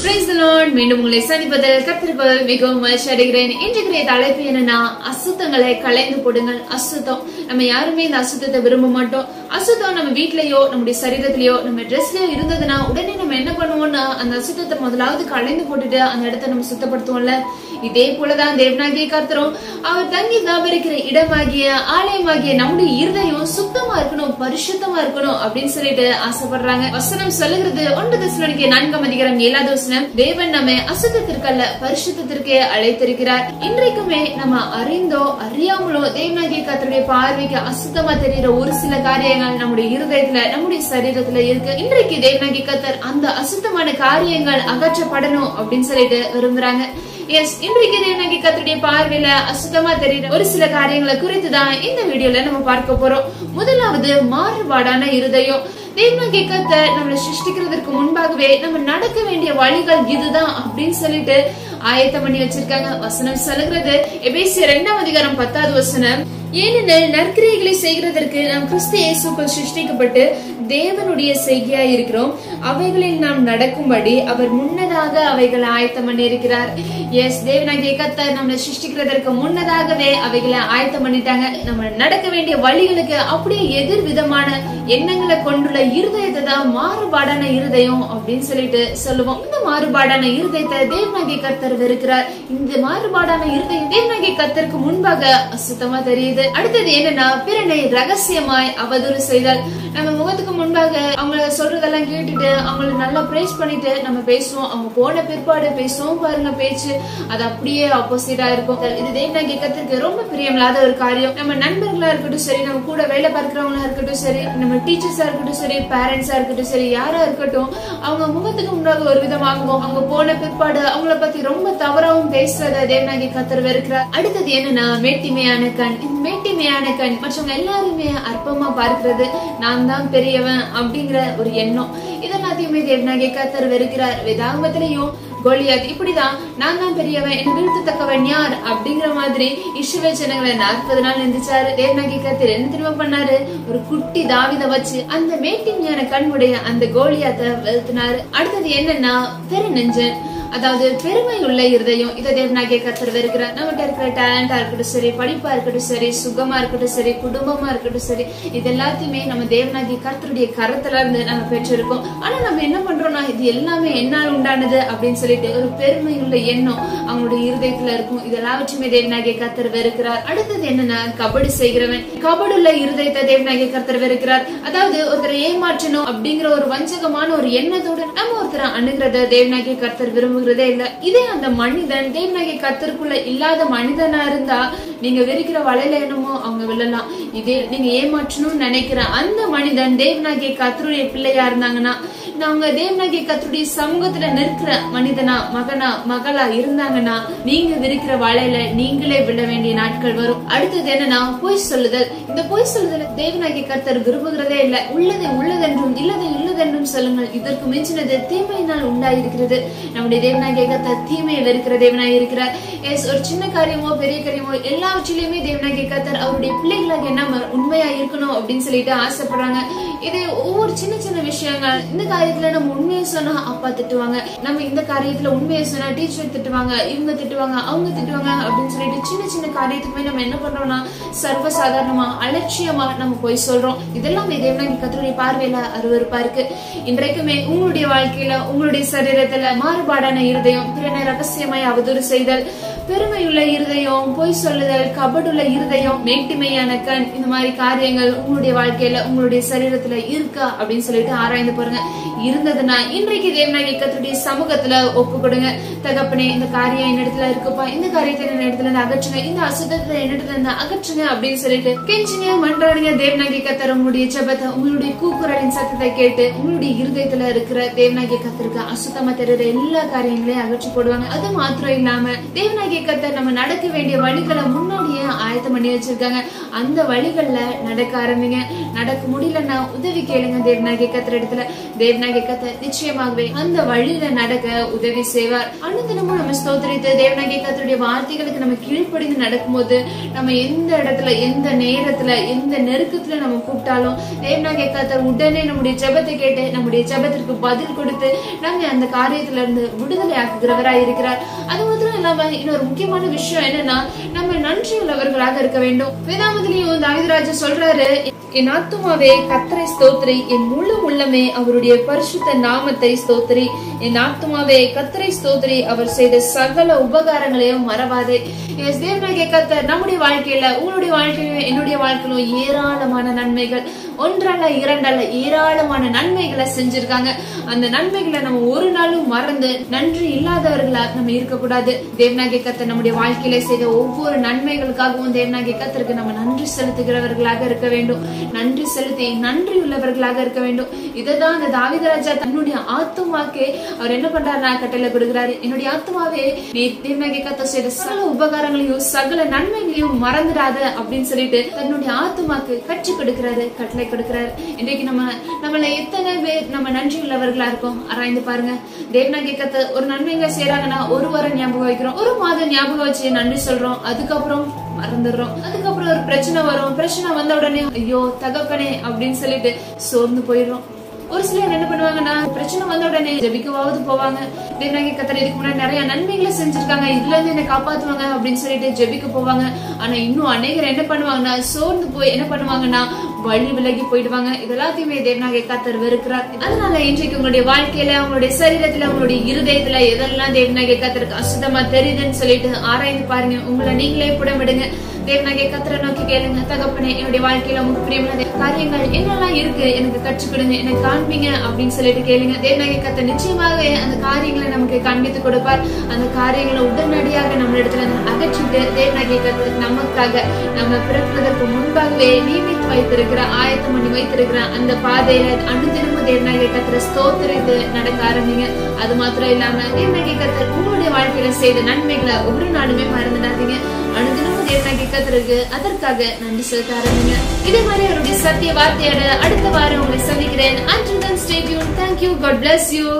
Praise the Lord. மீண்டும் உங்களை சந்திப்பதில் கர்த்தருக்குள் மிகவும் மகிழ்ச்சி அடைகிறேன். இன்றைய தலைப்பு என்னன்னா, அசுத்தங்களை களைந்து போடுங்கள். அசுத்தம் நம்ம யாருமே இந்த அசுத்தத்தை விரும்ப மாட்டோம். அசுத்தம் நம்ம வீட்லயோ நம்முடைய சரீரத்திலயோ நம்ம ட்ரெஸ்லயோ இருந்ததுன்னா உடனே நம்ம என்ன பண்ணுவோம்னா அந்த அசுத்தத்தை முதலாவது களைந்து போட்டுட்டு அந்த இடத்தை நம்ம சுத்தப்படுத்துவோம்ல. இதே போலதான் தேவனாகிய கர்த்தரும் அவர் தங்கி வியாபரிக்கிற இடமாகிய ஆலயமாகிய நம்முடைய இருதயம் சுத்தமா இருக்கணும், பரிசுத்தமா இருக்கணும் அப்படின்னு சொல்லிட்டு ஆசைப்படுறாங்க. வசனம் சொல்லுகிறது 1 தெசலோனிக்கேயர் 4:7 வசனம், தேவன் நம்மை அசுத்தத்திற்கல்ல பரிசுத்தத்திற்கே அழைத்திருக்கிறார். இன்றைக்குமே நம்ம அறிந்தோ அறியாமலோ தேவனாகிய கர்த்தருடைய பார்வைக்கு அசுத்தமா தெரிகிற ஒரு சில காரியங்கள் நம்முடைய இருதயத்துல நம்முடைய சரீரத்துல இருக்கு. இன்றைக்கு தேவனாகிய கர்த்தர் அந்த அசுத்தமான காரியங்கள் அகற்றப்படணும் அப்படின்னு சொல்லிட்டு விரும்புறாங்க. இன்றைக்கு தேவனாகிய கர்த்தருடைய பார்வையில அசுத்தமா தெரியுற ஒரு சில காரியங்களை குறித்துதான் இந்த வீடியோல நம்ம பார்க்க போறோம். முதலாவது மாறுபாடான இருதயம். தேவனாகிய கர்த்தர் நம்மளை சிருஷ்டிக்கிறதுக்கு முன்பாகவே நம்ம நடக்க வேண்டிய வழிகள் இதுதான் அப்படின்னு சொல்லிட்டு ஆயத்தம் பண்ணி வச்சிருக்காங்க. வசனம் சொல்லுகிறது எபேசியர் 2:10 வசனம், ஏனெனில் நற்கிரியைகளை செய்கிறதற்கு நாம் கிறிஸ்து இயேசுக்குள் சிருஷ்டிக்கப்பட்டு தேவனுடைய செய்கையாய் இருக்கிறோம். அவைகளில் நாம் நடக்கும்படி அவர் முன்னதாக அவைகளை ஆயத்தம் பண்ணி இருக்கிறார். தேவனாகிய கர்த்தர் நம்மளை சிருஷ்டிக்கிறதற்கு முன்னதாகவே அவைகளை ஆயத்தம் பண்ணிட்டாங்க. நம்ம நடக்க வேண்டிய வழிகளுக்கு அப்படியே எதிர் விதமான எண்ணங்களை கொண்டுள்ள இருதயத்தை தான் மாறுபாடான இருதயம் அப்படின்னு சொல்லிட்டு சொல்லுவோம். இந்த மாறுபாடான இருதயத்தை தேவனாகிய கர்த்தர் வெறுக்கிறார். இந்த மாறுபாடான இருதயம் தேவனாகிய கர்த்தருக்கு முன்பாக அசுத்தமா தெரியுது. அடுத்தது என்னன்னா, பிறனை ரகசியமாய் அவதூறு செய்தல். நம்ம முகத்துக்கு முன்பாக அவங்க சொல்றதெல்லாம் கேட்டுட்டு அவங்களை நல்லா பிரேஸ் பண்ணிட்டு நம்ம பேசுவோம். அவங்க போன பிற்பாடு பேசுவோம் பாருங்க, பேச்சு அது அப்படியே ஆப்போசிட்டா இருக்கும். இது தேவனாகிய கர்த்தருக்கு ரொம்ப பிரியமில்லாத ஒரு காரியம். நம்ம நண்பர்களா இருக்கட்டும் சரி, நம்ம கூட வேலை பார்க்கிறவங்களா இருக்கட்டும் சரி, நம்ம டீச்சர்ஸா இருக்கட்டும் சரி, பேரண்ட்ஸா இருக்கட்டும் சரி, யாரா இருக்கட்டும், அவங்க முகத்துக்கு முன்னாக ஒரு விதமாகவும் அவங்க போன பிற்பாடு அவங்கள பத்தி ரொம்ப தவறாவும் பேசுறத தேவனாகிய கர்த்தர் வெறுக்கிறார். அடுத்தது என்னன்னா, மேட்டிமையான கண். மேட்டிமையான கண் மற்றவங்க எல்லாருமே அற்பமா பார்க்கிறது, நான் தான் பெரியவன் அப்படிங்கிற ஒரு எண்ணம், இதெல்லாத்தையுமே தேவனாகிய கர்த்தர் வெறுக்கிறார். வேதாகமத்திலையும் கோலியாத் இப்படிதான், நான் தான் பெரியவன், என்ன வீழ்த்தத்தக்கவன் யார் அப்படிங்கிற மாதிரி இஸ்ரவேல் ஜனங்களை 40 நாள் நிந்திச்சாரு. தேவனாகிய கர்த்தர் என்ன திரும்ப பண்ணாரு, ஒரு குட்டி தாவீதை வச்சு அந்த மேட்டிமையான கண்ணுடைய அந்த கோலியாத்தை வெறுத்தினாரு. அடுத்தது என்னன்னா, பெருநெஞ்சன், அதாவது பெருமை உள்ள இருதயம். இதை தேவனாகிய கர்த்தர் வெறுக்கிறார். நம்மகிட்ட இருக்கிற டேலண்டா இருக்கட்டும் சரி, படிப்பா இருக்கட்டும் சரி, சுகமா இருக்கட்டும் சரி, குடும்பமா இருக்கட்டும் சரி, இது எல்லாத்தையுமே நம்ம தேவனாகிய கர்த்தருடைய கரத்துல இருந்து நம்ம பெற்றிருக்கோம். ஆனா நம்ம என்ன பண்றோம்னா, இது எல்லாமே என்னால் உண்டானது அப்படின்னு சொல்லிட்டு ஒரு பெருமை உள்ள எண்ணம் அவங்களுடைய இருதயத்துல இருக்கும். இதெல்லாவற்றுமே தேவனாகிய கர்த்தர் வெறுக்கிறார். அடுத்தது என்னன்னா, கபடு செய்கிறவன். கபடுள்ள இருதயத்தை தேவனாகிய கர்த்தர் வெறுக்கிறார். அதாவது ஒருத்தரை ஏமாற்றணும் அப்படிங்கிற ஒரு வஞ்சகமான ஒரு எண்ணத்தோட நம்ம ஒருத்தரை அணுகிறத தேவனாகிய கர்த்தர் விரும்புகிறதே இல்ல. இதே அந்த மனிதன் தேவனாகிய கர்த்தருக்குள்ள இல்லாத மனிதனா இருந்தா நீங்க வெறுக்கிற வலையில என்னமோ அவங்க விழலாம். இதே நீங்க ஏமாற்றணும்னு நினைக்கிற அந்த மனிதன் தேவனாகிய கர்த்தருடைய பிள்ளையா இருந்தாங்கன்னா, நாங்க தேவனாகிய கர்த்தருடைய சமூகத்துல நிற்கிற மனிதனா, மகனா, மகளா இருந்தாங்கன்னா நீங்க விரிக்கிற வலையில நீங்களே விட வேண்டிய நாட்கள் வரும். அடுத்தது என்னன்னா, பொய் சொல்லுதல். இந்த பொய் சொல்லுதல் தேவனாகிய கர்த்தர் விரும்புகிறதே இல்ல. உள்ளதை உள்ளதென்றும் இல்லதை இல்லதென்றும் சொல்லுங்கள், இதற்கு மிஞ்சினது தீமையினால் உண்டாயிருக்கிறது. நம்முடைய தேவனாகிய கர்த்தர் தீமையை வெறுக்கிற தேவனாய் இருக்கிறார். ஒரு சின்ன காரியமோ பெரிய காரியமோ எல்லாவற்றிலுமே தேவனாகிய கர்த்தர் அவருடைய பிள்ளைகளாக என்ன உண்மையா இருக்கணும் அப்படின்னு சொல்லிட்டு ஆசைப்படுறாங்க. இது ஒவ்வொரு சின்ன சின்ன விஷயங்கள். இந்த காரியத்துல நம்ம உண்மையை சொன்னா அப்பா திட்டுவாங்க, நம்ம இந்த காரியத்துல உண்மையை சொன்னா டீச்சர் திட்டுவாங்க, இவங்க திட்டுவாங்க, அவங்க திட்டுவாங்க அப்படின்னு சொல்லிட்டு சின்ன சின்ன காரியத்துக்குமே நம்ம என்ன பண்றோம்னா சர்வசாதாரணமா அலட்சியமா நம்ம போய் சொல்றோம். இதெல்லாம் தேவனாகிய கர்த்தருடைய பார்வையில அருவருப்பா இருக்கு. இன்றைக்குமே உங்களுடைய வாழ்க்கையில உங்களுடைய சரீரத்துல மாறுபாடான இருதயம், பிறனை ரகசியமாய் அவதூறு செய்தல், பெருமையுள்ள இருதயம், பொய் சொல்லுதல், கபடுள்ள இருதயம், மேட்டிமையான கண், இந்த மாதிரி காரியங்கள் உங்களுடைய வாழ்க்கையில உங்களுடைய சரீரத்துல இருக்கா அப்படின்னு சொல்லிட்டு ஆராய்ந்து பாருங்க. இருந்ததுன்னா இன்றைக்கு தேவனாகிய கர்த்தருடைய சமூகத்துல ஒப்பு கொடுங்க. தகப்பனே, இந்த காரியம் என்னிடத்துல இருக்குப்பா, இந்த காரியத்தை என்னிடத்துல இருந்து அகற்றுங்க, இந்த அசுத்தத்தை என்னிடத்துல இருந்து அகற்றுங்க அப்படின்னு சொல்லிட்டு கெஞ்சிங்க, மன்றாடுங்க. தேவனாகிய கர்த்தர் உங்களுடைய ஜெபத்தை, உங்களுடைய கூக்குரலின் சத்தத்தை கேட்டு உங்களுடைய இருதயத்துல இருக்கிற தேவனாகிய கர்த்தருக்கு அசுத்தமா தெரிகிற எல்லா காரியங்களையும் அகற்றி போடுவாங்க. அது மாத்திரம் இல்லாம தேவனாகிய தேவனாகிய கர்த்தர் நம்ம நடக்க வேண்டிய வழிகளை முன்னாடியே ஆயத்தம் பண்ணி வச்சிருக்காங்க. அந்த வழிகள்ல நடக்க ஆரம்பிங்க. நடக்க முடியலன்னா உதவி கேளுங்க தேவனாகிய கர்த்தர் இடத்துல. தேவனாகிய கர்த்தர் நிச்சயமாகவே அந்த வழியில நடக்க உதவி செய்வார். அனுதினமும் நம்ம ஸ்தோத்திரித்து தேவனாகிய கர்த்தருடைய வார்த்தைகளுக்கு நம்ம கீழ்ப்படிந்து நடக்கும்போது நம்ம எந்த இடத்துல, எந்த நேரத்துல, எந்த நெருக்கத்துல நம்ம கூப்பிட்டாலும் தேவனாகிய கர்த்தர் உடனே நம்முடைய ஜெபத்தை கேட்டு நம்முடைய ஜெபத்திற்கு பதில் கொடுத்து நம்ம அந்த காரியத்துல இருந்து விடுதலை ஆக்குகிறவராய் இருக்கிறார். அது மாத்திரம் இல்லாம இன்னொரு முக்கியமான விஷயம் என்னன்னா, நம்ம நன்றி உள்ளவர்களாக இருக்க வேண்டும். வேதாமத்திலையும் தாவீது சொல்றாரு, என் ஆத்துமாவே கர்த்தரை ஸ்தோத்திரி, என் முழு உள்ளமே அவருடைய பரிசுத்த நாமத்தை ஸ்தோத்திரி. என் ஆத்துமாவே கர்த்தரை ஸ்தோத்திரி, அவர் செய்த சகல உபகாரங்களையும் மறவாதே. தேவனாகிய கர்த்தர் நம்முடைய வாழ்க்கையில, உங்களுடைய வாழ்க்கையிலும் என்னுடைய வாழ்க்கையிலும் ஏராளமான நன்மைகள், ஒன்றல்ல இரண்டல்ல ஏராளமான நன்மைகளை செஞ்சிருக்காங்க. அந்த நன்மைகளை நம்ம ஒரு நாளும் மறந்து நன்றி இல்லாதவர்களா நம்ம இருக்கக்கூடாது. தேவனாகிய கர்த்தர் நம்முடைய வாழ்க்கையில செய்த ஒவ்வொரு நன்மைகளுக்காகவும் தேவனாகிய கர்த்தருக்கு நம்ம நன்றி செலுத்துகிறவர்களாக இருக்க வேண்டும். நன்றி செலுத்தி நன்றி உள்ளவர்களாக இருக்க வேண்டும். இதைதான் அந்த தாவீது ராஜா தன்னுடைய ஆத்துமாக்கு அவர் என்ன பண்றாருன்னா கட்டளை கொடுக்கிறாரு, என்னுடைய ஆத்துமாவே நீ தேவனாகிய கர்த்தர் செய்த சகல உபகாரங்களையும் சகல நன்மைகளையும் மறந்துடாத அப்படின்னு சொல்லிட்டு தன்னுடைய ஆத்துமாக்கு கற்றுக் கொடுக்கிறாரு, கட்டளை கொடுக்கிறாரு. இன்றைக்கு நம்மள எத்தனை பேர் நம்ம நன்றி உள்ளவர்களா இருக்கோம் ஆராய்ந்து பாருங்க. தேவனாகிய கர்த்தர் ஒரு நன்மைங்க செய்யறாங்கன்னா ஒரு வாரம் ஞாபகம் வைக்கிறோம், ஒரு மாதம் ஞாபகம் வச்சு நன்றி சொல்றோம், அதுக்கப்புறம் மறந்துடுறோம். அதுக்கப்புறம் ஒரு பிரச்சனை வரும், பிரச்சனை வந்த உடனே ஐயோ தகப்பனே அப்படின்னு சொல்லிட்டு சோர்ந்து போயிடுறோம். ஒரு சிலர் என்ன பண்ணுவாங்கன்னா பிரச்சனை வந்த உடனே ஜெபிக்கவாவது போவாங்க. தேவனாகிய கர்த்தர் இதுக்கு முன்னாடி நிறைய நன்மைகளை செஞ்சிருக்காங்க, இதுல இருந்து என்ன காப்பாத்துவாங்க அப்படின்னு சொல்லிட்டு ஜெபிக்க போவாங்க. ஆனா இன்னும் அநேகர் என்ன பண்ணுவாங்கன்னா சோர்ந்து போய் என்ன பண்ணுவாங்கன்னா வழி விலகி போயிடுவாங்க. இதெல்லாத்தையுமே தேவனாகிய கர்த்தர் வெறுக்கிறார். அதனால இன்றைக்கு உங்களுடைய வாழ்க்கையில, உங்களுடைய சரீரத்துல, உங்களுடைய இருதயத்துல எதெல்லாம் தேவனாகிய கர்த்தருக்கு அசுத்தமா தெரியுதுன்னு சொல்லிட்டு ஆராய்ந்து பாருங்க. உங்களை நீங்களே புடமிடுங்க. தேவனாகிய கர்த்தரை நோக்கி கேளுங்க, தகப்பனே என்னுடைய வாழ்க்கையில உங்களுக்கு பிரியமான காரியங்கள் என்னெல்லாம் இருக்கு எனக்கு கற்றுக் கொடுங்க, எனக்கு காண்பீங்க அப்படின்னு சொல்லிட்டு கேளுங்க. தேவனாகிய கர்த்தர் நிச்சயமாக அந்த காரியங்களை நமக்கு காண்பித்து கொடுப்பார். அந்த காரியங்களை உடனடியாக நம்ம இடத்துல அகற்றிட்டு தேவனாகிய கர்த்தர் நமக்காக நம்ம பிறப்பதற்கு முன்பாகவே நியமித்து வைத்திருக்கிற, ஆயத்தம் பண்ணி வைத்திருக்கிற அந்த பாதையில அனுதினமும் தேவனாகிய கர்த்தரை ஸ்தோத்திரித்து நடக்க ஆரம்பிங்க. அது மாத்திரம் இல்லாம தேவனாகிய கர்த்தர் உங்களுடைய வாழ்க்கையில செய்த நன்மைகளை ஒரு நாளுமே மறந்துடாதீங்க. அனுதினமும் தேவனாகிய கர்த்தருக்கு அதற்காக நன்றி செலுத்த ஆரம்பிங்க. இதே மாதிரி அவருடைய சத்திய வார்த்தையோட அடுத்த வாரம் உங்களை சந்திக்கிறேன். Until then, stay tuned. Thank you. God bless you.